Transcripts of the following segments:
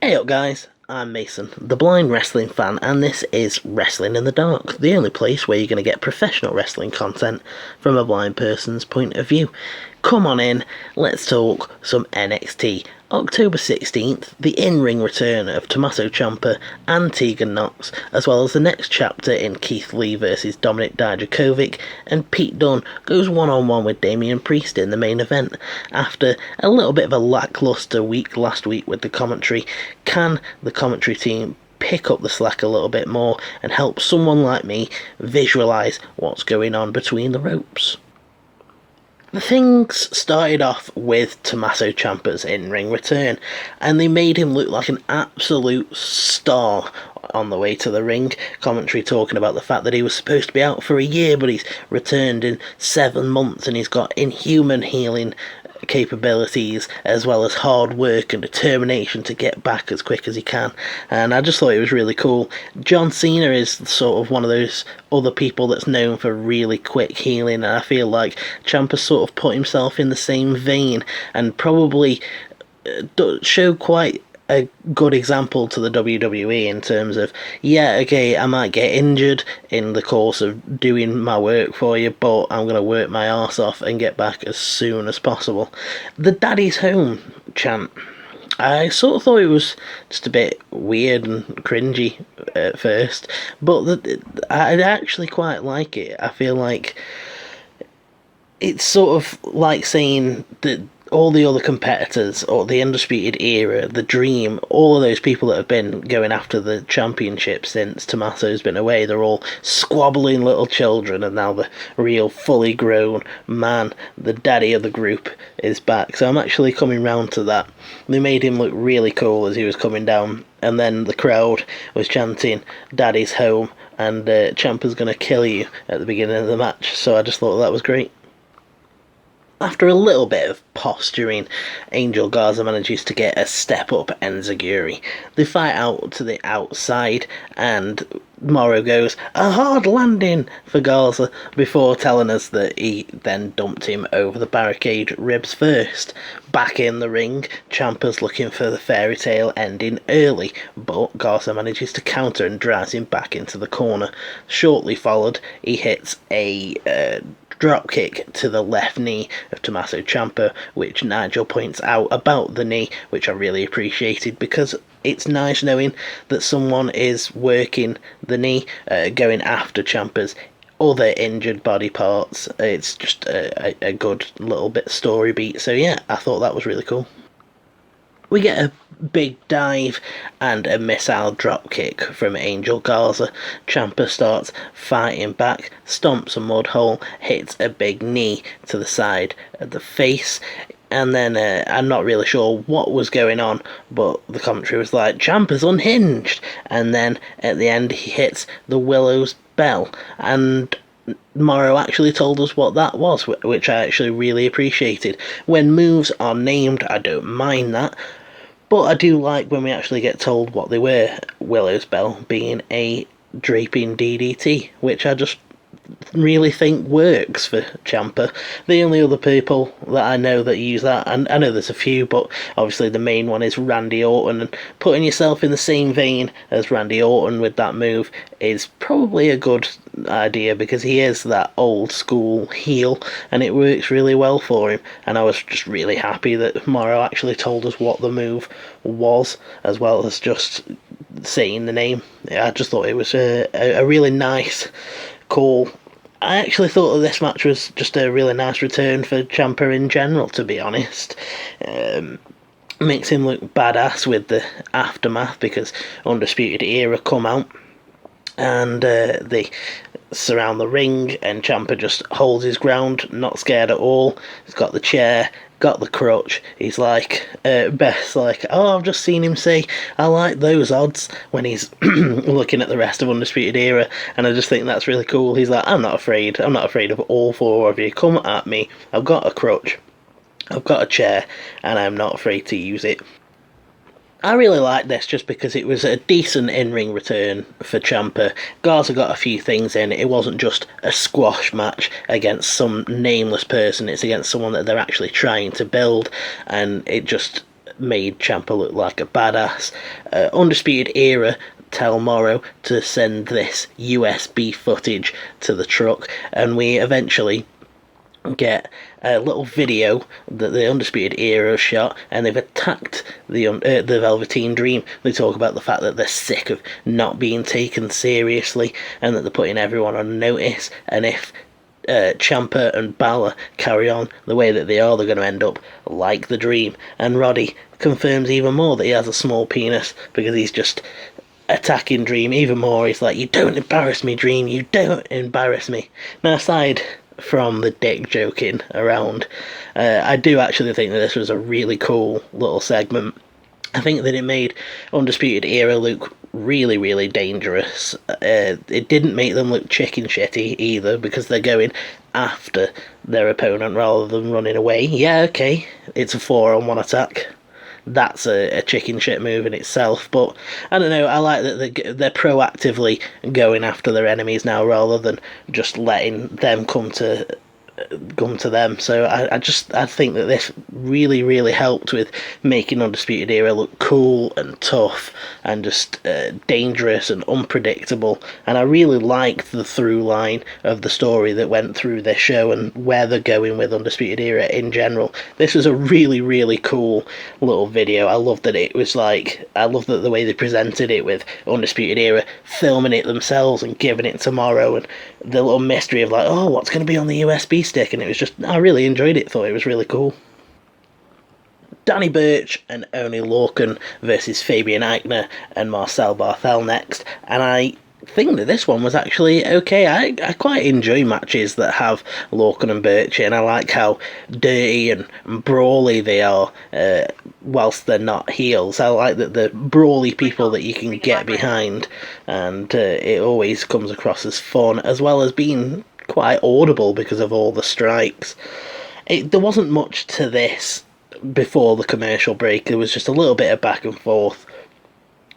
Hey up guys, I'm Mason, the blind wrestling fan, and this is Wrestling in the Dark, the only place where you're going to get professional wrestling content from a blind person's point of view. Come on in, let's talk some NXT. October 16th, the in-ring return of Tommaso Ciampa and Tegan Nox, as well as the next chapter in Keith Lee vs Dominic Dijakovic, and Pete Dunne goes one-on-one with Damian Priest in the main event. After a little bit of a lacklustre week last week with the commentary, can the commentary team pick up the slack a little bit more and help someone like me visualise what's going on between the ropes? The things started off with Tommaso Ciampa's in-ring return, and they made him look like an absolute star on the way to the ring. Commentary talking about the fact that he was supposed to be out for a year, but he's returned in 7 months, and he's got inhuman healing capabilities as well as hard work and determination to get back as quick as he can, and I just thought it was really cool. John Cena is sort of one of those other people that's known for really quick healing, and I feel like Ciampa sort of put himself in the same vein and probably showed quite a good example to the WWE in terms of, yeah, okay, I might get injured in the course of doing my work for you, but I'm going to work my arse off and get back as soon as possible. The Daddy's Home chant, I sort of thought it was just a bit weird and cringy at first, but I actually quite like it. I feel like it's sort of like saying that all the other competitors, or the Undisputed Era, the Dream, all of those people that have been going after the championship since Tommaso's been away, they're all squabbling little children, and now the real fully grown man, the daddy of the group, is back. So I'm actually coming round to that. They made him look really cool as he was coming down, and then the crowd was chanting "Daddy's home" and "Ciampa's gonna kill you" at the beginning of the match, so I just thought that was great. After a little bit of posturing, Angel Garza manages to get a step-up enziguri. They fight out to the outside, and Morrow goes, "A hard landing" for Garza, before telling us that he then dumped him over the barricade ribs first. Back in the ring, Ciampa's looking for the fairy tale ending early, but Garza manages to counter and drives him back into the corner. Shortly followed, he hits a drop kick to the left knee of Tommaso Ciampa, which Nigel points out about the knee, which I really appreciated, because it's nice knowing that someone is working the knee, going after Ciampa's other injured body parts. It's just a good little bit story beat, so yeah, I thought that was really cool. We get a big dive and a missile drop kick from Angel Garza. Ciampa starts fighting back, stomps a mud hole, hits a big knee to the side of the face, and then I'm not really sure what was going on, but the commentary was like, "Ciampa's unhinged," and then at the end he hits the Willow's Bell, and Morrow actually told us what that was, which I actually really appreciated. When moves are named, I don't mind that, but I do like when we actually get told what they were. Willow's Bell being a draping DDT, which I just really think works for Ciampa. The only other people that I know that use that, and I know there's a few, but obviously the main one is Randy Orton, and putting yourself in the same vein as Randy Orton with that move is probably a good idea, because he is that old school heel and it works really well for him, and I was just really happy that Morrow actually told us what the move was, as well as just saying the name. I just thought it was a really nice call. I actually thought that this match was just a really nice return for Ciampa in general, to be honest. Makes him look badass with the aftermath, because Undisputed Era come out and they surround the ring, and Ciampa just holds his ground, not scared at all. He's got the chair, got the crutch. He's like, Beth's like, "Oh, I've just seen him say, I like those odds," when he's looking at the rest of Undisputed Era, and I just think that's really cool. He's like, I'm not afraid of all four of you. Come at me. I've got a crutch, I've got a chair, and I'm not afraid to use it. I really liked this just because it was a decent in-ring return for Ciampa. Garza got a few things in. It wasn't just a squash match against some nameless person. It's against someone that they're actually trying to build, and it just made Ciampa look like a badass. Undisputed Era tell Morrow to send this USB footage to the truck, and we eventually get a little video that the Undisputed Era shot, and they've attacked the Velveteen Dream. They talk about the fact that they're sick of not being taken seriously and that they're putting everyone on notice, and if Ciampa and Balor carry on the way that they are, they're going to end up like the Dream. And Roddy confirms even more that he has a small penis because he's just attacking Dream even more. He's like, "You don't embarrass me, Dream, you don't embarrass me." Now, aside from the dick joking around, I do actually think that this was a really cool little segment. I think that it made Undisputed Era look really, really dangerous. It didn't make them look chicken shitty either, because they're going after their opponent rather than running away. Yeah, okay, it's a 4-on-1 attack. That's a chicken shit move in itself, but I don't know, I like that they're proactively going after their enemies now rather than just letting them come to them. So I think that this really, really helped with making Undisputed Era look cool and tough and just dangerous and unpredictable. And I really liked the through line of the story that went through this show and where they're going with Undisputed Era in general. This was a really, really cool little video. I loved that it was like, I loved that the way they presented it with Undisputed Era filming it themselves and giving it tomorrow, and the little mystery of like, oh, what's going to be on the USB stick, and it was just, I really enjoyed it, thought it was really cool. Danny Burch and Oney Lorcan versus Fabian Aichner and Marcel Barthel next, and I think that this one was actually okay. I quite enjoy matches that have Lorcan and Burch in. I like how dirty and brawly they are whilst they're not heels. I like that they're brawly people that you can get behind, and it always comes across as fun, as well as being quite audible because of all the strikes. There wasn't much to this before the commercial break. There was just a little bit of back and forth.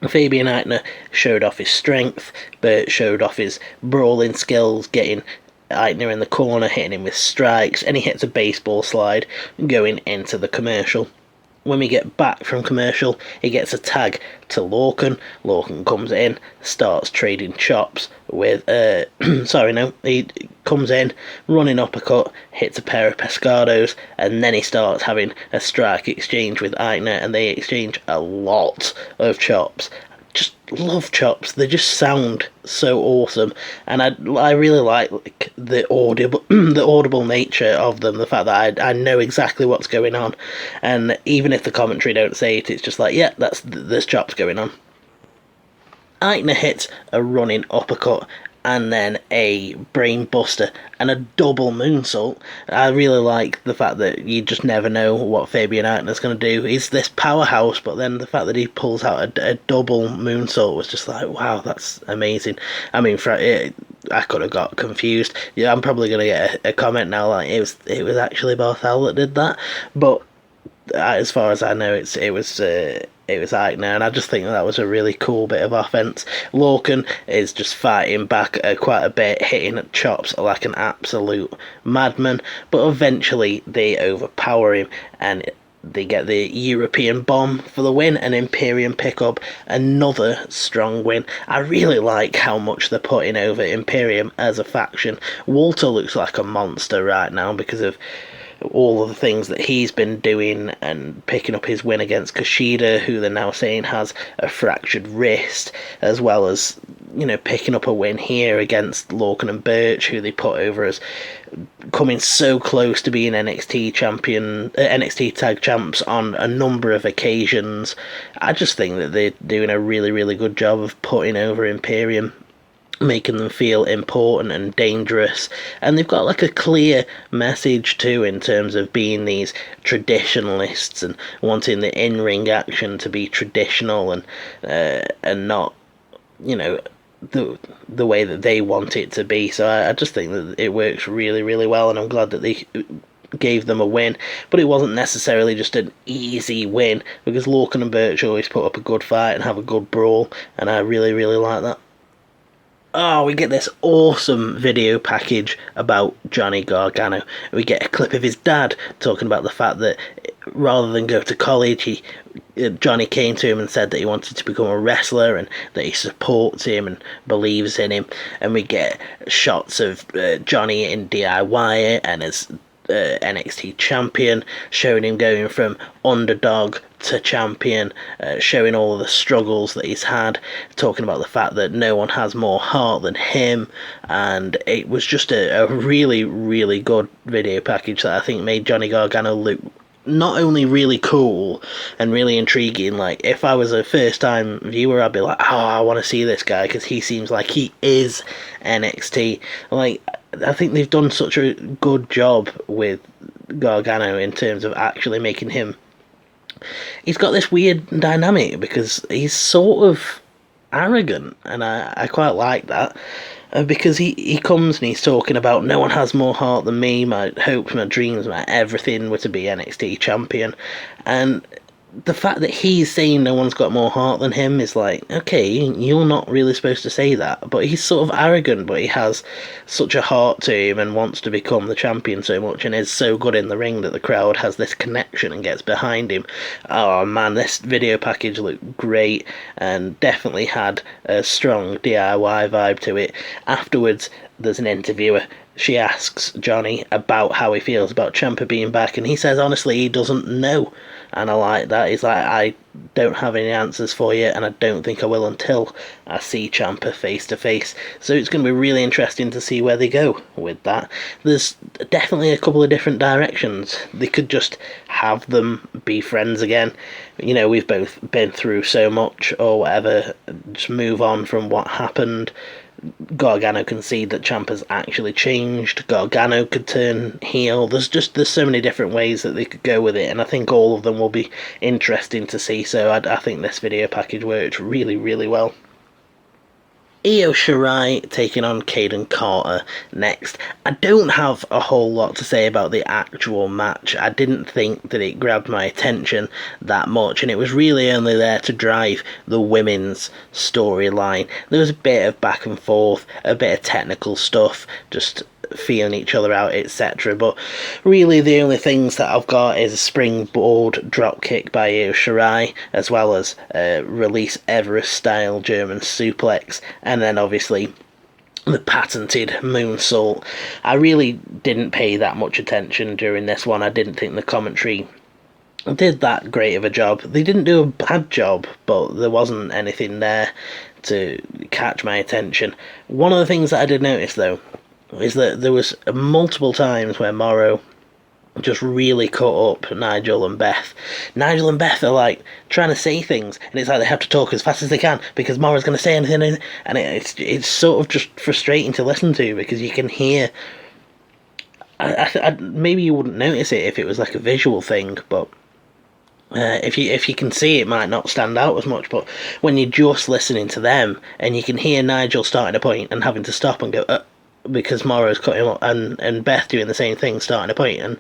Fabian Aichner showed off his strength, Burt showed off his brawling skills, getting Aichner in the corner, hitting him with strikes, and he hits a baseball slide going into the commercial. When we get back from commercial, he gets a tag to Lorcan. Lorcan comes in, starts trading chops with, he comes in, running uppercut, hits a pair of pescados, and then he starts having a strike exchange with Aichner, and they exchange a lot of chops. Just love chops. They just sound so awesome, and I really like the audible nature of them. The fact that I know exactly what's going on, and even if the commentary don't say it, it's just like, yeah, there's chops going on. Aichner hits a running uppercut and then a brain buster and a double moonsault. I really like the fact that you just never know what Fabian Aichner's going to do. He's this powerhouse, but then the fact that he pulls out a double moonsault was just like, wow, that's amazing. I mean, I could have got confused. Yeah, I'm probably going to get a comment now like it was actually Barthel that did that, but as far as I know, it was Aichner, and I just think that was a really cool bit of offense. Lorcan is just fighting back quite a bit, hitting chops like an absolute madman, but eventually they overpower him and they get the European bomb for the win, and Imperium pick up another strong win. I really like how much they're putting over Imperium as a faction. Walter looks like a monster right now because of all of the things that he's been doing and picking up his win against Kushida, who they're now saying has a fractured wrist, as well as, you know, picking up a win here against Lorcan and Burch, who they put over as coming so close to being NXT tag champs on a number of occasions. I just think that they're doing a really, really good job of putting over Imperium, making them feel important and dangerous, and they've got like a clear message too in terms of being these traditionalists and wanting the in-ring action to be traditional and not, you know, the way that they want it to be. So I just think that it works really, really well, and I'm glad that they gave them a win, but it wasn't necessarily just an easy win, because Lorcan and Burch always put up a good fight and have a good brawl, and I really, really like that. Oh, we get this awesome video package about Johnny Gargano. We get a clip of his dad talking about the fact that rather than go to college, Johnny came to him and said that he wanted to become a wrestler and that he supports him and believes in him. And we get shots of Johnny in DIY and as NXT champion, showing him going from underdog to champion, showing all of the struggles that he's had, talking about the fact that no one has more heart than him, and it was just a really, really good video package that I think made Johnny Gargano look not only really cool and really intriguing. Like, if I was a first time viewer, I'd be like, oh, I want to see this guy because he seems like he is NXT. Like, I think they've done such a good job with Gargano in terms of actually making him. He's got this weird dynamic because he's sort of arrogant, and I quite like that. Because he comes and he's talking about no one has more heart than me, my hopes, my dreams, my everything were to be NXT champion. And the fact that he's saying no one's got more heart than him is like, okay, you're not really supposed to say that. But he's sort of arrogant, but he has such a heart to him and wants to become the champion so much and is so good in the ring that the crowd has this connection and gets behind him. Oh man, this video package looked great and definitely had a strong DIY vibe to it. Afterwards, there's an interviewer. She asks Johnny about how he feels about Ciampa being back, and he says honestly he doesn't know. And I like that. He's like, I don't have any answers for you, and I don't think I will until I see Ciampa face to face. So it's going to be really interesting to see where they go with that. There's definitely a couple of different directions. They could just have them be friends again. You know, we've both been through so much, or whatever. Just move on from what happened. Gargano can see that Ciampa's actually changed. Gargano could turn heel. There's so many different ways that they could go with it, and I think all of them will be interesting to see. So I think this video package worked really, really well. Io Shirai taking on Caden Carter next. I don't have a whole lot to say about the actual match. I didn't think that it grabbed my attention that much, and it was really only there to drive the women's storyline. There was a bit of back and forth, a bit of technical stuff, just feeling each other out, etc. But really the only things that I've got is a springboard dropkick by Io Shirai, as well as a Release Everest style German suplex, and then obviously the patented moonsault. I really didn't pay that much attention during this one. I didn't think the commentary did that great of a job. They didn't do a bad job, but there wasn't anything there to catch my attention. One of the things that I did notice though is that there was multiple times where Morrow just really cut up Nigel and Beth. Nigel and Beth are like trying to say things, and it's like they have to talk as fast as they can because Morrow's going to say anything, and it's sort of just frustrating to listen to because you can hear. Maybe you wouldn't notice it if it was like a visual thing, but if you can see it, might not stand out as much. But when you're just listening to them and you can hear Nigel starting a point and having to stop and go because Morrow's cut him up, and Beth doing the same thing, starting a point, and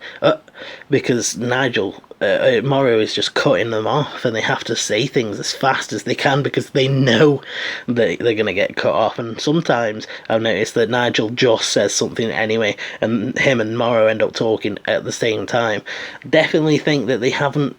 because Morrow is just cutting them off, and they have to say things as fast as they can because they know that they're going to get cut off. And sometimes I've noticed that Nigel just says something anyway, and him and Morrow end up talking at the same time. Definitely think that they haven't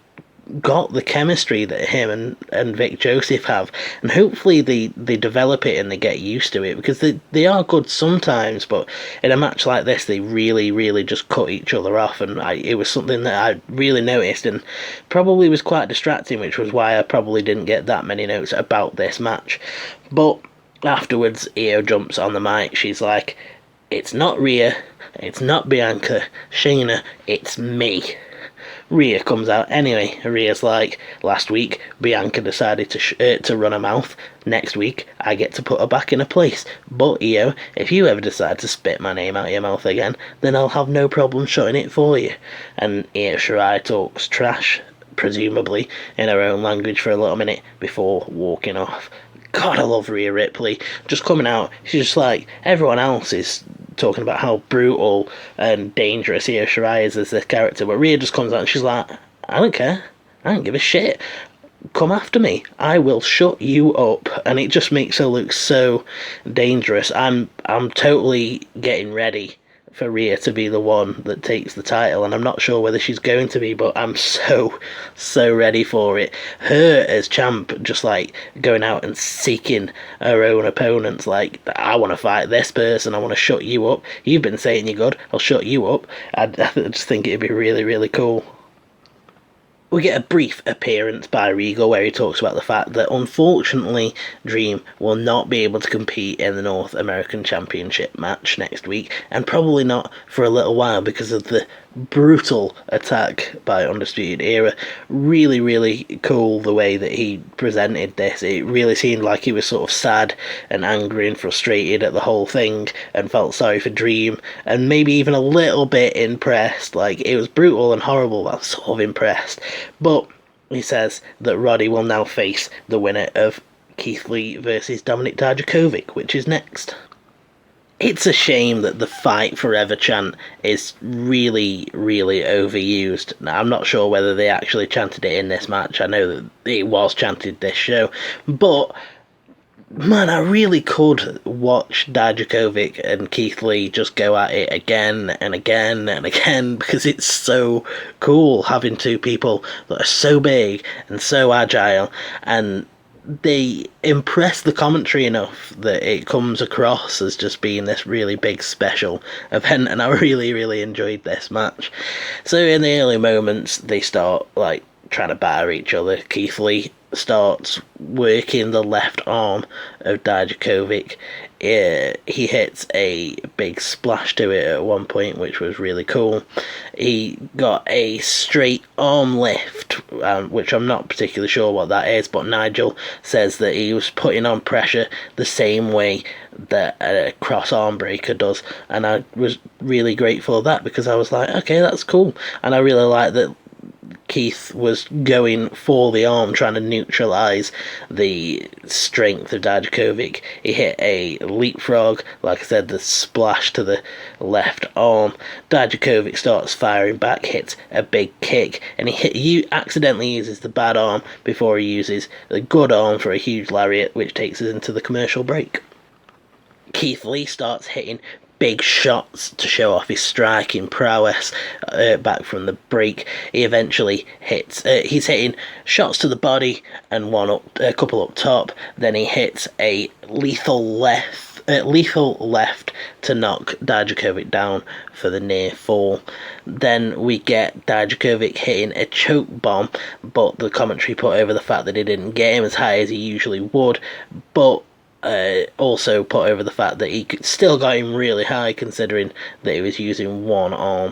got the chemistry that him and Vic Joseph have, and hopefully they develop it and they get used to it, because they are good sometimes, but in a match like this they really just cut each other off, and it was something that I really noticed and probably was quite distracting, which was why I probably didn't get that many notes about this match. But afterwards Io jumps on the mic. She's like, it's not Rhea, it's not Bianca, Shayna, it's me. Rhea comes out anyway. Rhea's like, last week Bianca decided to run her mouth. Next week I get to put her back in her place. But Io, if you ever decide to spit my name out of your mouth again, then I'll have no problem shutting it for you. And Io Shirai talks trash, presumably in her own language, for a little minute before walking off. God, I love Rhea Ripley. Just coming out, she's just like, everyone else is talking about how brutal and dangerous Io Shirai is as this character, but Rhea just comes out and she's like, I don't care, I don't give a shit. come after me. I will shut you up. And it just makes her look so dangerous. I'm totally getting ready for Rhea to be the one that takes the title, and I'm not sure whether she's going to be, but I'm so ready for it. Her as champ, just like going out and seeking her own opponents, like, I want to fight this person, I want to shut you up. You've been saying you're good, I'll shut you up. I just think it'd be really, really cool. We get a brief appearance by Regal where he talks about the fact that unfortunately Dream will not be able to compete in the North American Championship match next week, and probably not for a little while because of the brutal attack by Undisputed Era. Really, really cool the way that he presented this. It really seemed like he was sort of sad and angry and frustrated at the whole thing and felt sorry for Dream and maybe even a little bit impressed. Like, it was brutal and horrible, but I was sort of impressed. But he says that Roddy will now face the winner of Keith Lee versus Dominik Dijakovic, which is next. It's a shame that the fight forever chant is really, really overused. Now, I'm not sure whether they actually chanted it in this match. I know that it was chanted this show. But, man, I really could watch Dijakovic and Keith Lee just go at it again and again and again, because it's so cool having two people that are so big and so agile, and they impress the commentary enough that it comes across as just being this really big special event, and I really, really enjoyed this match. So in the early moments, they start like trying to batter each other. Keith Lee starts working the left arm of Dijakovic. He hits a big splash to it at one point, which was really cool. He got a straight arm lift, which I'm not particularly sure what that is, but Nigel says that he was putting on pressure the same way that a cross arm breaker does, and I was really grateful for that, because I was like, okay, that's cool. And I really like that Keith was going for the arm, trying to neutralise the strength of Dijakovic. He hit a leapfrog, like I said, the splash to the left arm. Dijakovic starts firing back, hits a big kick, and he accidentally uses the bad arm before he uses the good arm for a huge lariat, which takes us into the commercial break. Keith Lee starts hitting big shots to show off his striking prowess back from the break. He eventually hits, he's hitting shots to the body and a couple up top. Then he hits a lethal left to knock Dijakovic down for the near fall. Then we get Dijakovic hitting a choke bomb, but the commentary put over the fact that he didn't get him as high as he usually would, but also put over the fact that he still got him really high considering that he was using one arm.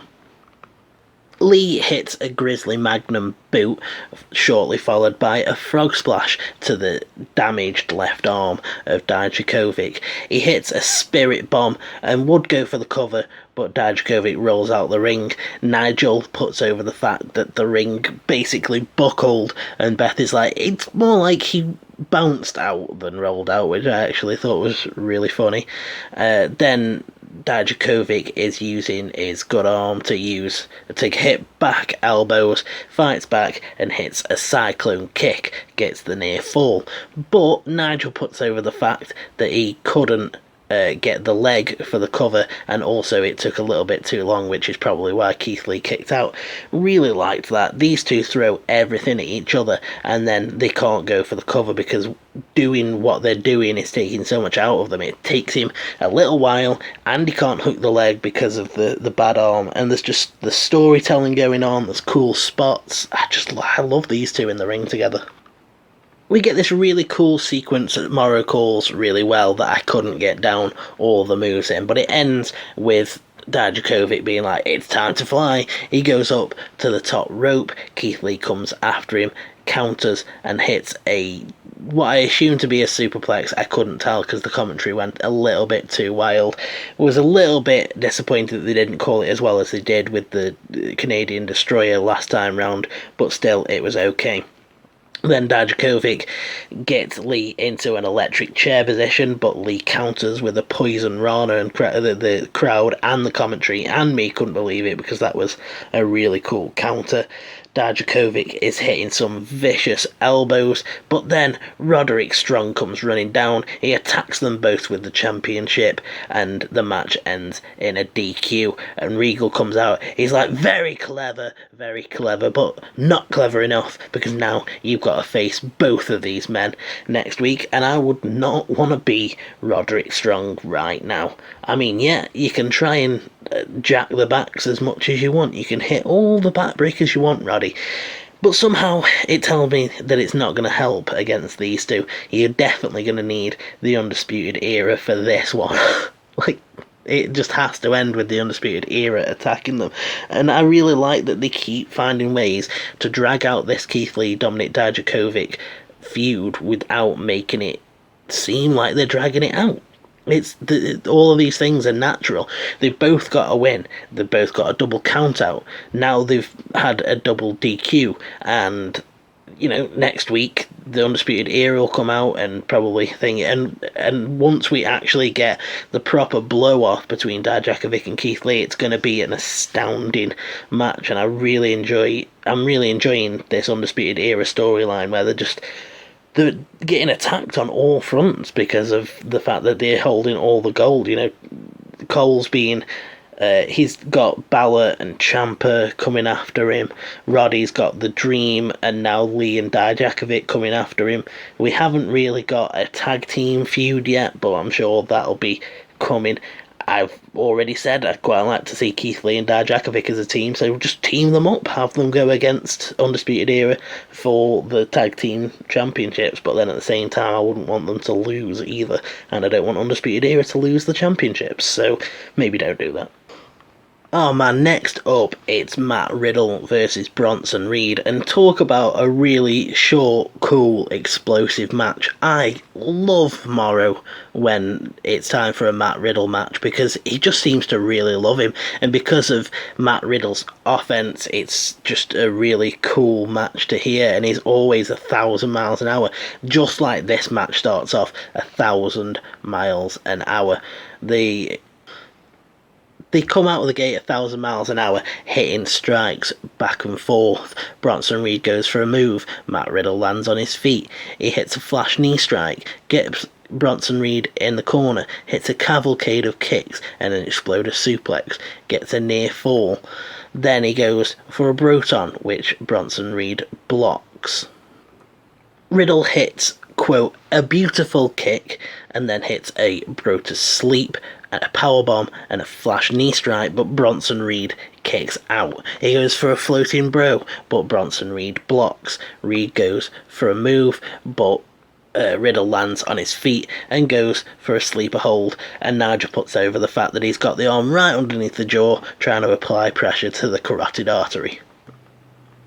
Lee hits a Grizzly Magnum boot, shortly followed by a frog splash to the damaged left arm of Dijakovic. He hits a spirit bomb and would go for the cover, but Dijakovic rolls out the ring. Nigel puts over the fact that the ring basically buckled, and Beth is like, it's more like he bounced out than rolled out, which I actually thought was really funny. Then Dijakovic is using his good arm to hit back elbows, fights back and hits a cyclone kick, gets the near fall. But Nigel puts over the fact that he couldn't get the leg for the cover, and also it took a little bit too long, which is probably why Keith Lee kicked out. Really liked that. These two throw everything at each other, and then they can't go for the cover because doing what they're doing is taking so much out of them. It takes him a little while, and he can't hook the leg because of the bad arm, and there's just the storytelling going on. There's cool spots. I love these two in the ring together. We get this really cool sequence that Morrow calls really well that I couldn't get down all the moves in, but it ends with Dijakovic being like, it's time to fly. He goes up to the top rope. Keith Lee comes after him, counters and hits what I assume to be a superplex. I couldn't tell because the commentary went a little bit too wild. Was a little bit disappointed that they didn't call it as well as they did with the Canadian Destroyer last time round, but still it was okay. Then Dijakovic gets Lee into an electric chair position, but Lee counters with a poison rana, and the crowd and the commentary and me couldn't believe it because that was a really cool counter. Dijakovic is hitting some vicious elbows, but then Roderick Strong comes running down. He attacks them both with the championship, and the match ends in a DQ. And Regal comes out. He's like, very clever, but not clever enough, because now you've got to face both of these men next week, and I would not want to be Roderick Strong right now. I mean, yeah, you can try and jack the backs as much as you want. You can hit all the backbreakers you want, Roddy. But somehow it tells me that it's not going to help against these two. You're definitely going to need the Undisputed Era for this one. Like, it just has to end with the Undisputed Era attacking them. And I really like that they keep finding ways to drag out this Keith Lee-Dominic Dijakovic feud without making it seem like they're dragging it out. All of these things are natural. They've both got a win. They've both got a double count out. Now they've had a double DQ, and next week the Undisputed Era will come out and probably and once we actually get the proper blow off between Dijakovic and Keith Lee, it's going to be an astounding match, and I'm really enjoying this Undisputed Era storyline where they're getting attacked on all fronts because of the fact that they're holding all the gold. Cole's being... he's got Balor and Ciampa coming after him. Roddy's got The Dream, and now Lee and Dijakovic coming after him. We haven't really got a tag team feud yet, but I'm sure that'll be coming. I've already said I'd quite like to see Keith Lee and Dijakovic as a team, so just team them up, have them go against Undisputed Era for the tag team championships, but then at the same time I wouldn't want them to lose either, and I don't want Undisputed Era to lose the championships, so maybe don't do that. Oh man, next up, it's Matt Riddle versus Bronson Reed, and talk about a really short, cool, explosive match. I love Morrow when it's time for a Matt Riddle match, because he just seems to really love him, and because of Matt Riddle's offense, it's just a really cool match to hear, and he's always 1,000 miles an hour, just like this match starts off 1,000 miles an hour. They come out of the gate 1,000 miles an hour, hitting strikes back and forth. Bronson Reed goes for a move. Matt Riddle lands on his feet. He hits a flash knee strike, gets Bronson Reed in the corner, hits a cavalcade of kicks and an exploder suplex, gets a near fall. Then he goes for a Broton, which Bronson Reed blocks. Riddle hits, quote, a beautiful kick, and then hits a Brutus sleep, and a powerbomb, and a flash knee strike, but Bronson Reed kicks out. He goes for a floating bro, but Bronson Reed blocks. Reed goes for a move, but Riddle lands on his feet and goes for a sleeper hold, and Nigel puts over the fact that he's got the arm right underneath the jaw, trying to apply pressure to the carotid artery.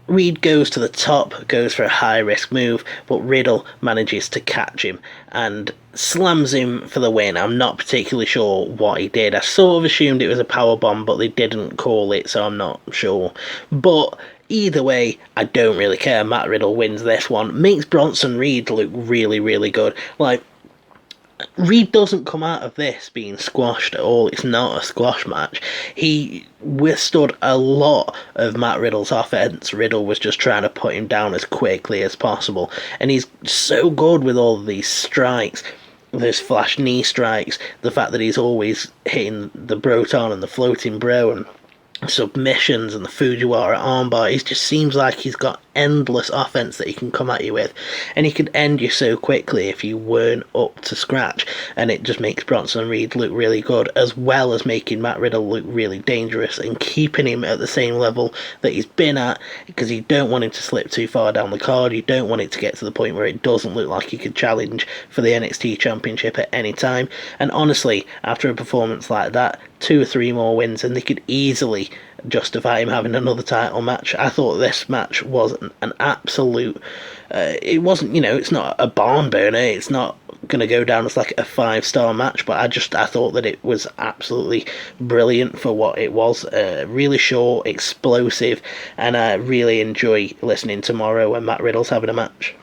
Reed goes to the top, goes for a high-risk move, but Riddle manages to catch him and slams him for the win. I'm not particularly sure what he did. I sort of assumed it was a powerbomb, but they didn't call it, so I'm not sure. But either way, I don't really care. Matt Riddle wins this one. Makes Bronson Reed look really, really good. Like, Reed doesn't come out of this being squashed at all. It's not a squash match. He withstood a lot of Matt Riddle's offense. Riddle was just trying to put him down as quickly as possible. And he's so good with all of these strikes. Those flash knee strikes. The fact that he's always hitting the Broton and the floating bro and submissions and the Fujiwara armbar. It just seems like he's got endless offense that he can come at you with, and he could end you so quickly if you weren't up to scratch, and it just makes Bronson Reed look really good, as well as making Matt Riddle look really dangerous and keeping him at the same level that he's been at, because you don't want him to slip too far down the card. You don't want it to get to the point where it doesn't look like he could challenge for the NXT Championship at any time. And honestly, after a performance like that, 2 or 3 more wins and they could easily justify him having another title match. I thought this match was an absolute... it wasn't, it's not a barn burner. It's not going to go down as like a 5-star match, but I thought that it was absolutely brilliant for what it was. Really short, explosive, and I really enjoy listening tomorrow when Matt Riddle's having a match.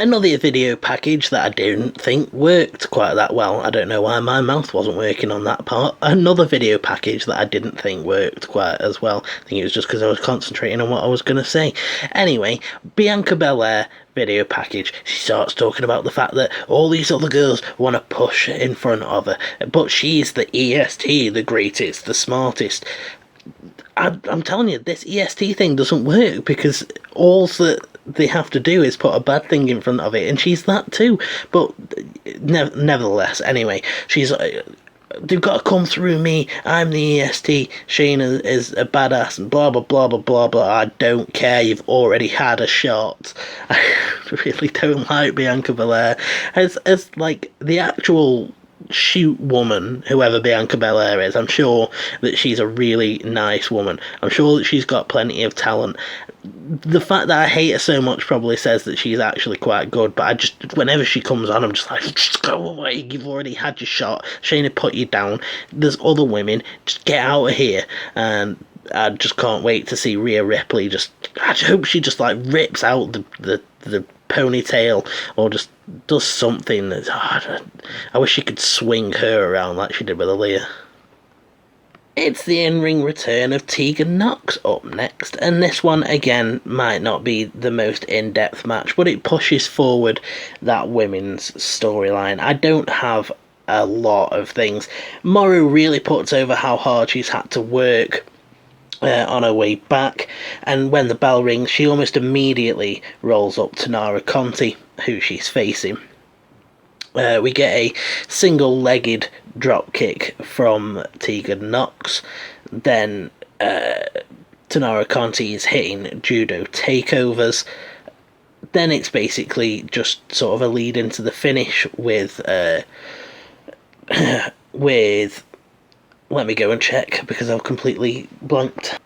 Another video package that I didn't think worked quite that well. I don't know why my mouth wasn't working on that part. Another video package that I didn't think worked quite as well. I think it was just because I was concentrating on what I was going to say. Anyway, Bianca Belair video package. She starts talking about the fact that all these other girls want to push in front of her, but she's the EST, the greatest, the smartest. I'm telling you, this EST thing doesn't work, because all that they have to do is put a bad thing in front of it, and she's that too. But nevertheless, anyway, she's they've got to come through me. I'm the EST. Shayna is a badass, and blah blah blah blah blah blah. I don't care. You've already had a shot. I really don't like Bianca Belair as like the actual shoot woman, whoever Bianca Belair is. I'm sure that she's a really nice woman. I'm sure that she's got plenty of talent. The fact that I hate her so much probably says that she's actually quite good, but I just, whenever she comes on, I'm just like, just go away, you've already had your shot. Shayna put you down. There's other women. Just get out of here. And I just can't wait to see Rhea Ripley. I hope she just like rips out the ponytail, or just does something that's I wish she could swing her around like she did with Aaliyah. It's the in-ring return of Tegan Nox up next, and this one again might not be the most in-depth match, but it pushes forward that women's storyline. I don't have a lot of things. Morrow really puts over how hard she's had to work on her way back, and when the bell rings, she almost immediately rolls up to Nara Conti, who she's facing. We get a single-legged drop kick from Tegan Nox. Then Tanara Conti is hitting judo takeovers. Then it's basically just sort of a lead into the finish with let me go and check, because I've completely blanked.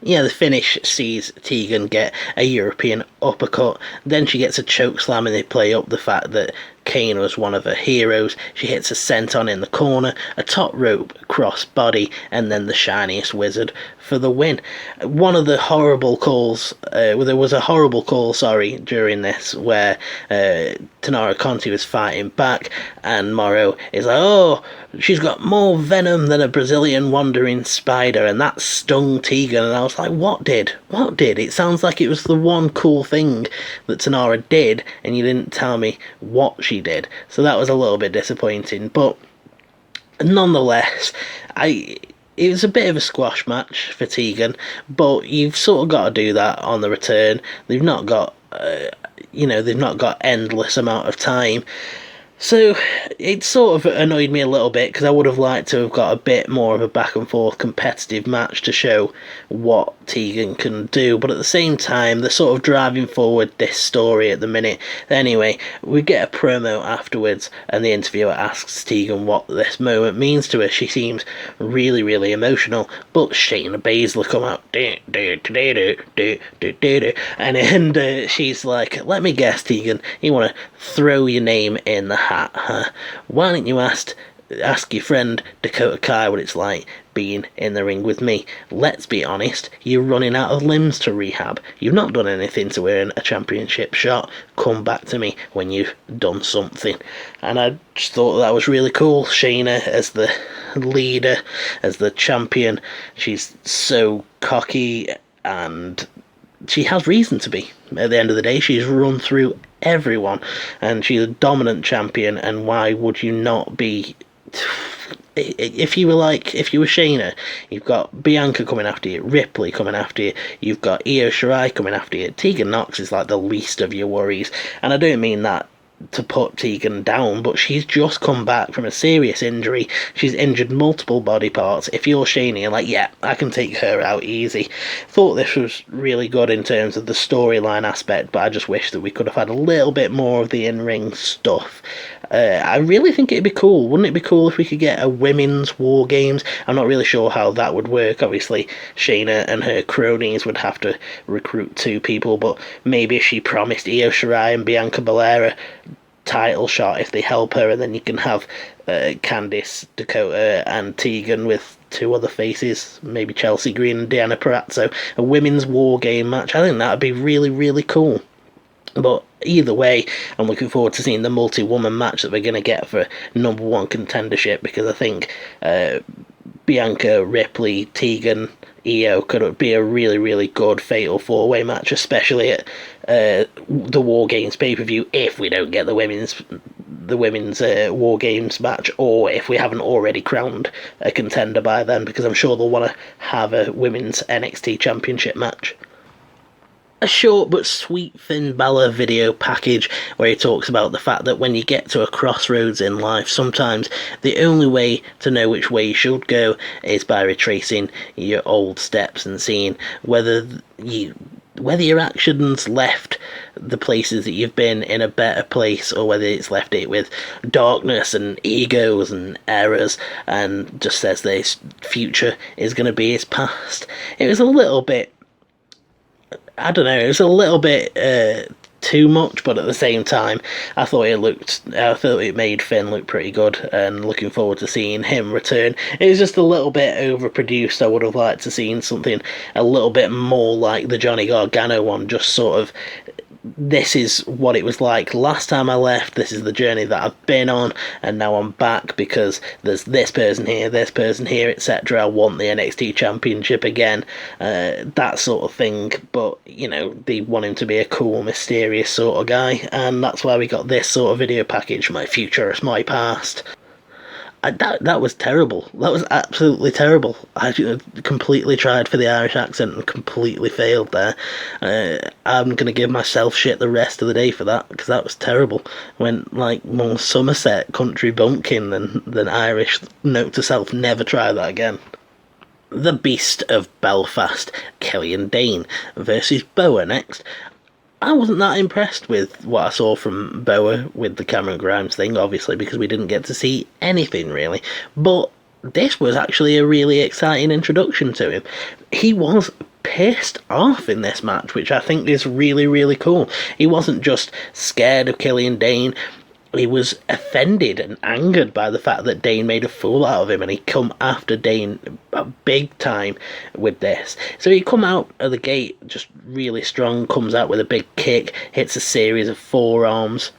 Yeah, the finish sees Tegan get a European uppercut. Then she gets a choke slam, and they play up the fact that Kane was one of her heroes. She hits a senton in the corner, a top rope cross body, and then the shiniest wizard for the win. One of the horrible calls, there was a horrible call, during this, where Tanara Conti was fighting back, and Morrow is like, oh, she's got more venom than a Brazilian wandering spider, and that stung Tegan. And I was like, what did? It sounds like it was the one cool thing that Tanara did, and you didn't tell me what she did. So that was a little bit disappointing, but nonetheless, it was a bit of a squash match for Tegan, but you've sort of got to do that on the return. They've not got endless amount of time. So it sort of annoyed me a little bit, because I would have liked to have got a bit more of a back and forth competitive match to show what Tegan can do, but at the same time they're sort of driving forward this story at the minute. Anyway, we get a promo afterwards, and the interviewer asks Tegan what this moment means to her. She seems really, really emotional, but Shayna Bazler come out, and she's like, let me guess, Tegan, you want to throw your name in the hat, huh? Why don't you ask your friend Dakota Kai what it's like being in the ring with me? Let's be honest, you're running out of limbs to rehab. You've not done anything to earn a championship shot. Come back to me when you've done something. And I just thought that was really cool. Shayna as the leader, as the champion, she's so cocky, and she has reason to be. At the end of the day, she's run through everyone, and she's a dominant champion, and why would you not be? If you were Shayna, you've got Bianca coming after you, Ripley coming after you, you've got Io Shirai coming after you. Tegan Nox is like the least of your worries, and I don't mean that to put Tegan down, but she's just come back from a serious injury. She's injured multiple body parts. If you're Shayna, you're like, yeah, I can take her out easy. Thought this was really good in terms of the storyline aspect, but I just wish that we could have had a little bit more of the in-ring stuff. I really think it'd be cool. Wouldn't it be cool if we could get a women's War Games? I'm not really sure how that would work. Obviously, Shayna and her cronies would have to recruit 2 people, but maybe if she promised Io Shirai and Bianca Belair a title shot if they help her, and then you can have Candice, Dakota, and Tegan with 2 other faces, maybe Chelsea Green and Deanna Purrazzo, a women's War Game match. I think that would be really, really cool. But either way, I'm looking forward to seeing the multi-woman match that we're going to get for number one contendership, because I think Bianca, Ripley, Tegan, Io could be a really, really good fatal four-way match, especially at the War Games pay-per-view, if we don't get the women's War Games match, or if we haven't already crowned a contender by then, because I'm sure they'll want to have a women's NXT Championship match. A short but sweet Finn Balor video package where he talks about the fact that when you get to a crossroads in life, sometimes the only way to know which way you should go is by retracing your old steps and seeing whether your actions left the places that you've been in a better place, or whether it's left it with darkness and egos and errors, and just says that his future is going to be his past. It was a little bit, I don't know, it was a little bit too much, but at the same time, I thought it made Finn look pretty good, and looking forward to seeing him return. It was just a little bit overproduced. I would have liked to seen something a little bit more like the Johnny Gargano one, just sort of, this is what it was like last time I left, this is the journey that I've been on, and now I'm back because there's this person here, etc. I want the NXT Championship again, that sort of thing. But, you know, they want him to be a cool, mysterious sort of guy, and that's why we got this sort of video package, my future is my past. That was terrible. That was absolutely terrible. I completely tried for the Irish accent and completely failed there. I'm going to give myself shit the rest of the day for that, because that was terrible. Went like more Somerset country bumpkin than Irish. Note to self, never try that again. The Beast of Belfast, Killian Dane versus Boa next. I wasn't that impressed with what I saw from Boa with the Cameron Grimes thing, obviously, because we didn't get to see anything really. But this was actually a really exciting introduction to him. He was pissed off in this match, which I think is really, really cool. He wasn't just scared of Killian Dane. He was offended and angered by the fact that Dane made a fool out of him, and he come after Dane big time with this. So he come out of the gate just really strong, comes out with a big kick, hits a series of forearms,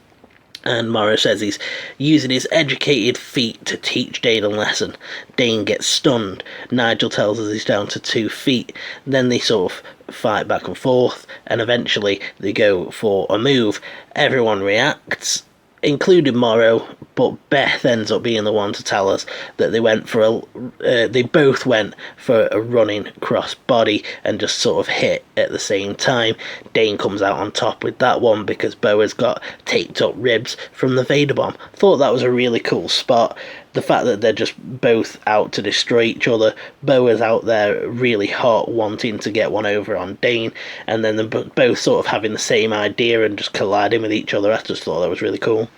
and Morrow says he's using his educated feet to teach Dane a lesson. Dane gets stunned. Nigel tells us he's down to 2 feet. Then they sort of fight back and forth, and eventually they go for a move. Everyone reacts, including Morrow, but Beth ends up being the one to tell us that they both went for a running cross body and just sort of hit at the same time. Dane comes out on top with that one because Boa's got taped up ribs from the Vader bomb. Thought that was a really cool spot. The fact that they're just both out to destroy each other. Boa's out there really hot, wanting to get one over on Dane, and then they're both sort of having the same idea and just colliding with each other. I just thought that was really cool.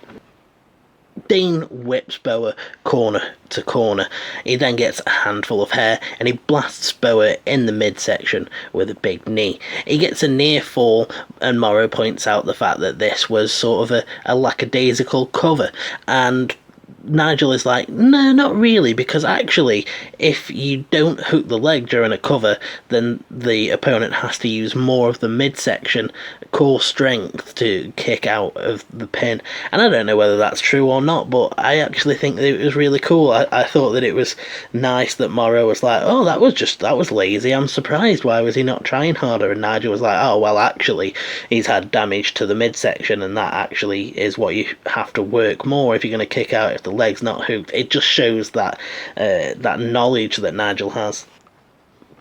Dane whips Boa corner to corner. He then gets a handful of hair and he blasts Boa in the midsection with a big knee. He gets a near fall, and Morrow points out the fact that this was sort of a lackadaisical cover, and Nigel is like, no, not really, because actually, if you don't hook the leg during a cover, then the opponent has to use more of the midsection core strength to kick out of the pin. And I don't know whether that's true or not, but I actually think that it was really cool. I thought that it was nice that Morrow was like, oh, that was lazy, I'm surprised, why was he not trying harder? And Nigel was like, oh, well, actually, he's had damage to the midsection, and that actually is what you have to work more if you're going to kick out if the leg's not hooked. It just shows that that knowledge that Nigel has.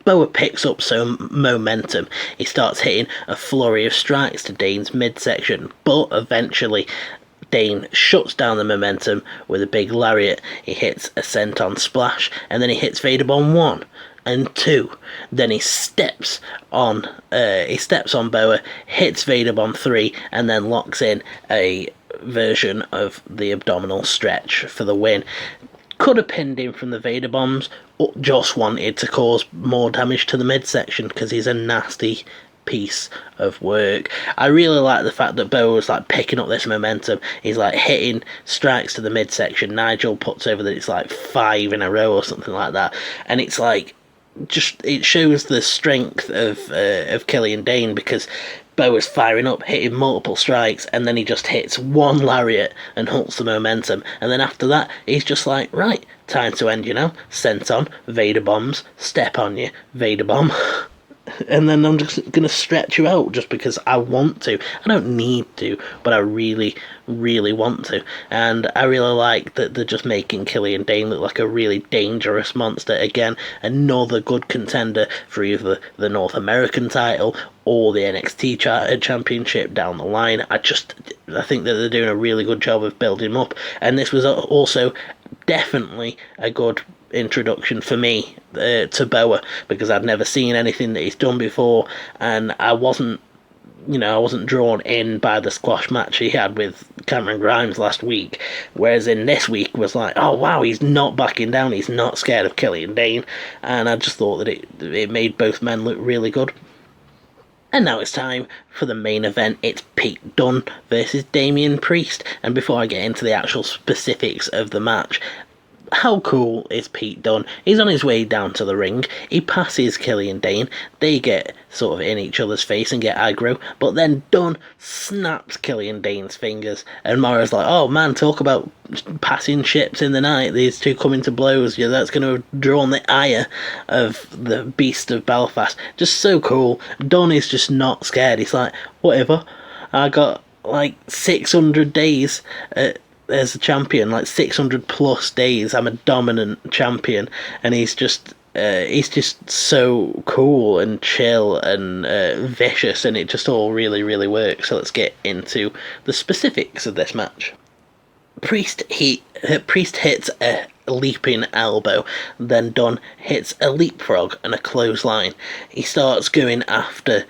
Boa picks up some momentum. He starts hitting a flurry of strikes to Dane's midsection, but eventually Dane shuts down the momentum with a big lariat. He hits a senton splash, and then he hits Vader Bomb 1 and 2. Then he steps on Boa, hits Vader Bomb 3, and then locks in a version of the abdominal stretch for the win. Could have pinned him from the Vader bombs, or just wanted to cause more damage to the midsection because he's a nasty piece of work. I really like the fact that Boa was like picking up this momentum. He's like hitting strikes to the midsection. Nigel puts over that it's like 5 in a row or something like that, and it's like, just, it shows the strength of Killian Dane, because Bo is firing up, hitting multiple strikes, and then he just hits one lariat and halts the momentum. And then after that, he's just like, right, time to end you now. Senton, Vader bombs, step on you, Vader bomb. And then I'm just going to stretch you out just because I want to. I don't need to, but I really, really want to. And I really like that they're just making Killian Dane look like a really dangerous monster. Again, another good contender for either the North American title or the NXT championship down the line. I think that they're doing a really good job of building him up. And this was also definitely a good introduction for me to Boa, because I'd never seen anything that he's done before, and I wasn't drawn in by the squash match he had with Cameron Grimes last week, whereas in this week was like, oh wow, he's not backing down, he's not scared of Killian Dane, and I just thought that it made both men look really good. And now it's time for the main event. It's Pete Dunne versus Damian Priest, and before I get into the actual specifics of the match, how cool is Pete Dunne? He's on his way down to the ring. He passes Killian Dane. They get sort of in each other's face and get aggro. But then Dunne snaps Killian Dane's fingers. And Morrow's like, oh man, talk about passing ships in the night. These two coming to blows. Yeah, that's going to draw on the ire of the beast of Belfast. Just so cool. Dunne is just not scared. He's like, whatever. I got like 600 days as a champion, like 600 plus days. I'm a dominant champion, and he's just so cool and chill and vicious, and it just all really, really works. So let's get into the specifics of this match. Priest hits a leaping elbow, then Dunne hits a leapfrog and a clothesline. He starts going after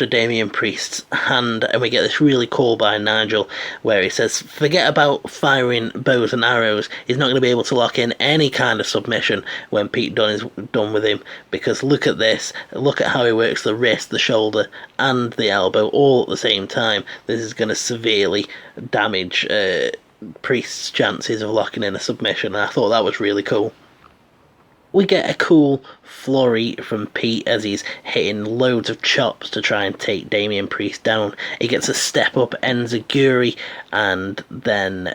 Damian Priest's hand, and we get this really cool by Nigel where he says, forget about firing bows and arrows, he's not going to be able to lock in any kind of submission when Pete Dunne is done with him, because look at this, look at how he works the wrist, the shoulder and the elbow all at the same time. This is going to severely damage Priest's chances of locking in a submission, and I thought that was really cool. We get a cool flurry from Pete as he's hitting loads of chops to try and take Damian Priest down. He gets a step up enziguri and then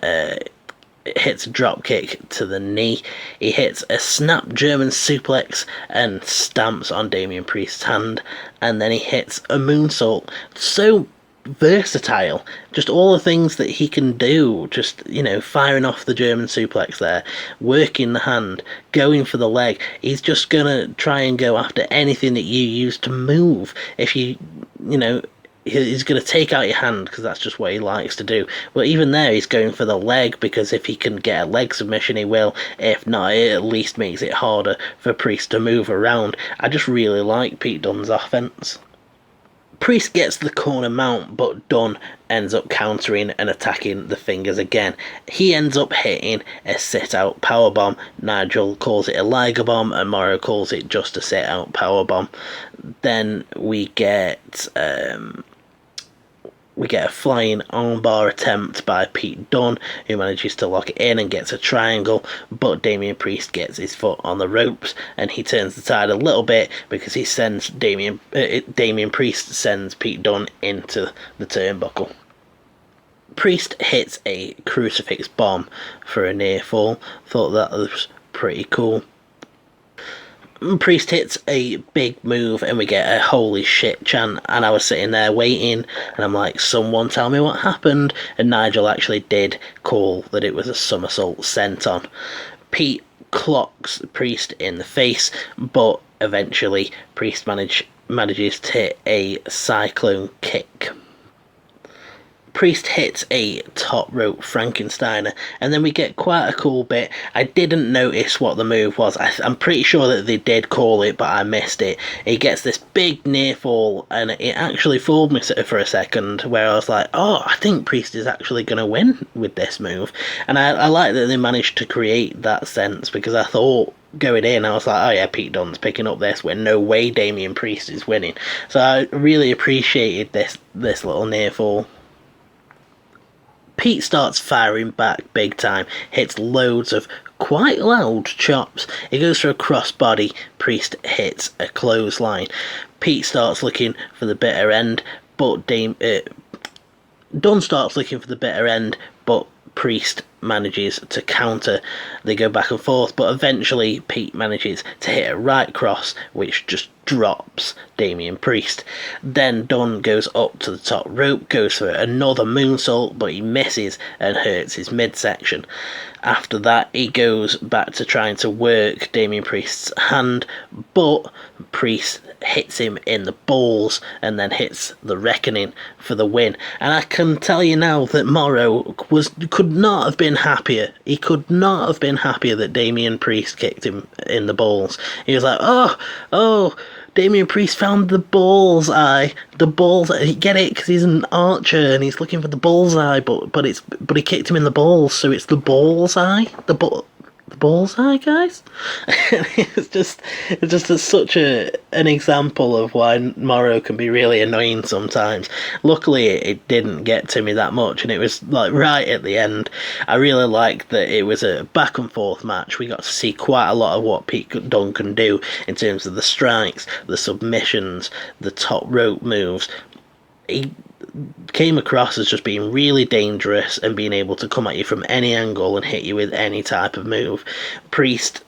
hits a drop kick to the knee. He hits a snap German suplex and stamps on Damian Priest's hand, and then he hits a moonsault. So versatile, just all the things that he can do, just, firing off the German suplex there, working the hand, going for the leg. He's just gonna try and go after anything that you use to move. If he's going to take out your hand, because that's just what he likes to do. But even there, he's going for the leg, because if he can get a leg submission, he will. If not, it at least makes it harder for Priest to move around. I just really like Pete Dunne's offense. Priest gets the corner mount, but Dunne ends up countering and attacking the fingers again. He ends up hitting a sit-out powerbomb. Nigel calls it a Liger bomb, and Morrow calls it just a sit-out powerbomb. Then we get a flying armbar attempt by Pete Dunne, who manages to lock it in and gets a triangle, but Damian Priest gets his foot on the ropes, and he turns the tide a little bit because he sends Damian Priest sends Pete Dunne into the turnbuckle. Priest hits a crucifix bomb for a near fall. Thought that was pretty cool. Priest hits a big move and we get a holy shit chant, and I was sitting there waiting and I'm like, someone tell me what happened, and Nigel actually did call that it was a somersault senton. Pete clocks Priest in the face, but eventually Priest manages to hit a cyclone kick. Priest hits a top rope Frankensteiner, and then we get quite a cool bit. I didn't notice what the move was. I'm pretty sure that they did call it, but I missed it. He gets this big near fall, and it actually fooled me for a second, where I was like, oh, I think Priest is actually going to win with this move. And I like that they managed to create that sense, because I thought, going in, I was like, oh yeah, Pete Dunne's picking up this, when no way Damian Priest is winning. So I really appreciated this little near fall. Pete starts firing back big time, hits loads of quite loud chops. It goes for a crossbody. Priest hits a clothesline. Pete starts looking for the bitter end, but Dunn starts looking for the bitter end, but Priest manages to counter. They go back and forth, but eventually Pete manages to hit a right cross, which just drops Damian Priest. Then Dunn goes up to the top rope, goes for another moonsault, but he misses and hurts his midsection. After that, he goes back to trying to work Damian Priest's hand, but Priest hits him in the balls and then hits the Reckoning for the win. And I can tell you now that Morrow could not have been happier. He could not have been happier that Damian Priest kicked him in the balls. He was like, oh, Damian Priest found the bullseye. The bullseye. Get it? Because he's an archer and he's looking for the bullseye, but he kicked him in the balls, so it's the bullseye. The bullseye, guys. it's just such an example of why Morrow can be really annoying sometimes. Luckily, it didn't get to me that much, and it was like right at the end. I really liked that it was a back and forth match. We got to see quite a lot of what Pete Dunne can do in terms of the strikes, the submissions, the top rope moves. He came across as just being really dangerous and being able to come at you from any angle and hit you with any type of move. Priest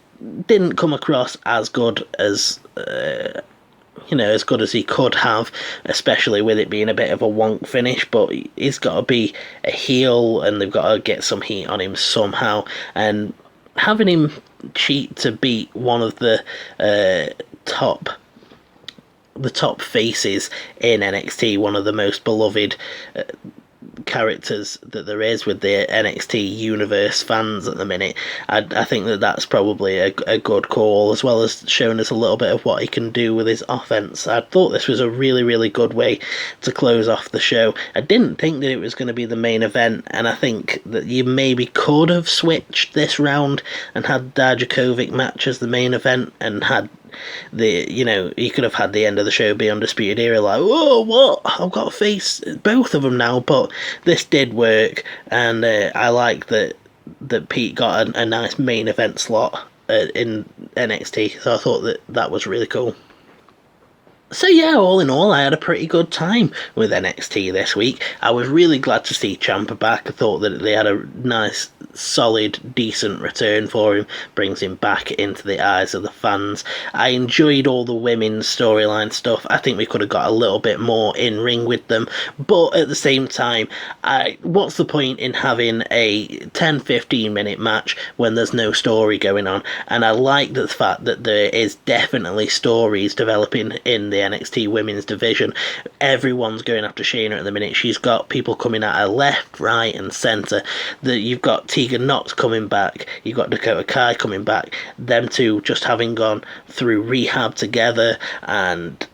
didn't come across as good as as good as he could have, especially with it being a bit of a wonk finish, but he's got to be a heel and they've got to get some heat on him somehow, and having him cheat to beat one of the top faces in NXT, one of the most beloved characters that there is with the NXT universe fans at the minute. I think that's probably a good call, as well as showing us a little bit of what he can do with his offense. I thought this was a really, really good way to close off the show. I didn't think that it was going to be the main event, and I think that you maybe could have switched this round and had Dijakovic match as the main event and had you could have had the end of the show be Undisputed Era, like, whoa, what? I've got to face both of them now, but this did work, and I like that Pete got a nice main event slot in NXT, so I thought that was really cool. So yeah, all in all, I had a pretty good time with NXT this week. I was really glad to see Ciampa back. I thought that they had a nice, solid, decent return for him. Brings him back into the eyes of the fans. I enjoyed all the women's storyline stuff. I think we could have got a little bit more in ring with them. But at the same time, what's the point in having a 10-15 minute match when there's no story going on? And I like the fact that there is definitely stories developing in the NXT women's division. Everyone's going after Shayna at the minute. She's got people coming at her left, right and centre. You've got Tegan Nox coming back, you've got Dakota Kai coming back, them two just having gone through rehab together and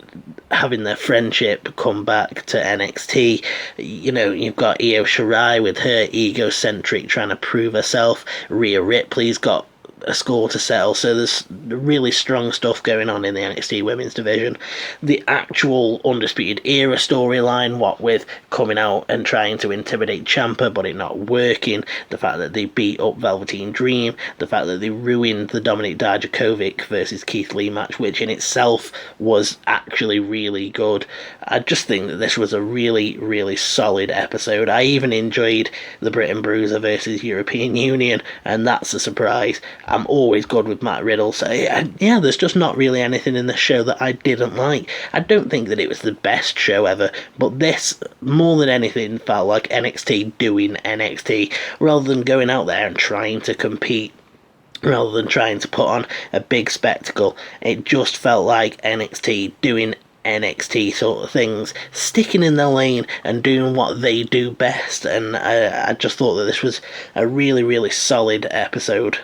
having their friendship come back to NXT. You've got Io Shirai with her egocentric trying to prove herself. Rhea Ripley's got a score to settle, so there's really strong stuff going on in the NXT women's division. The actual Undisputed Era storyline, what with coming out and trying to intimidate Ciampa but it not working, the fact that they beat up Velveteen Dream, the fact that they ruined the Dominik Dijakovic versus Keith Lee match, which in itself was actually really good. I just think that this was a really, really solid episode. I even enjoyed the Britain Bruiser versus European Union, and that's a surprise. I'm always good with Matt Riddle, so yeah, there's just not really anything in this show that I didn't like. I don't think that it was the best show ever, but this, more than anything, felt like NXT doing NXT, rather than going out there and trying to compete, rather than trying to put on a big spectacle. It just felt like NXT doing NXT sort of things, sticking in their lane and doing what they do best, and I just thought that this was a really, really solid episode.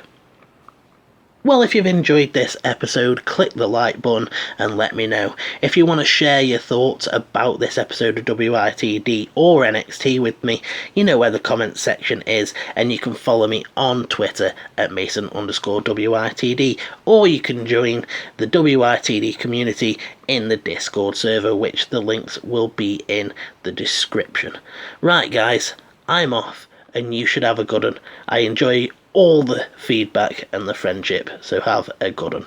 Well, if you've enjoyed this episode, click the like button and let me know. If you want to share your thoughts about this episode of WITD or NXT with me, you know where the comments section is, and you can follow me on Twitter at Mason_WITD, or you can join the WITD community in the Discord server, which the links will be in the description. Right guys, I'm off, and you should have a good one. I enjoy all the feedback and the friendship, so have a good one.